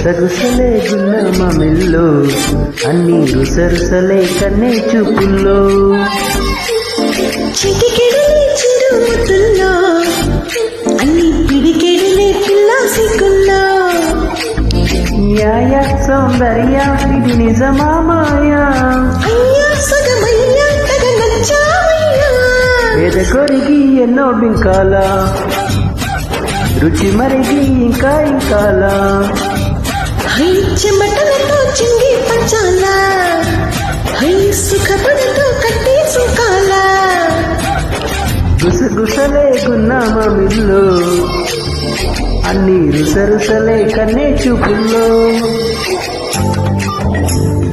గుసగుసలే గున్న మమిల్లో అన్ని రుసరుసలే కన్నే చూపుల్లో చిటికెడలే చిరుముతుల్లో అన్ని పిడికెడలే పిల్ల సిగ్గుల్లో న్యాయ సౌందర్య ఇది నిజమా మాయా అయ్యా సగమయ్యా తగ నచ్చావయ్యా ఎదకొరిగి ఎన్నో బింకాల రుచి మరిగి ఇంకా ఇంకాలా హై చెమటలతో చింగి పంచాలా హై సుఖపడతో కట్టి సుఖాలా గుసగుసలే గున్న మమిల్లో అన్ని రుసరుసలే కన్నే చూపుల్లో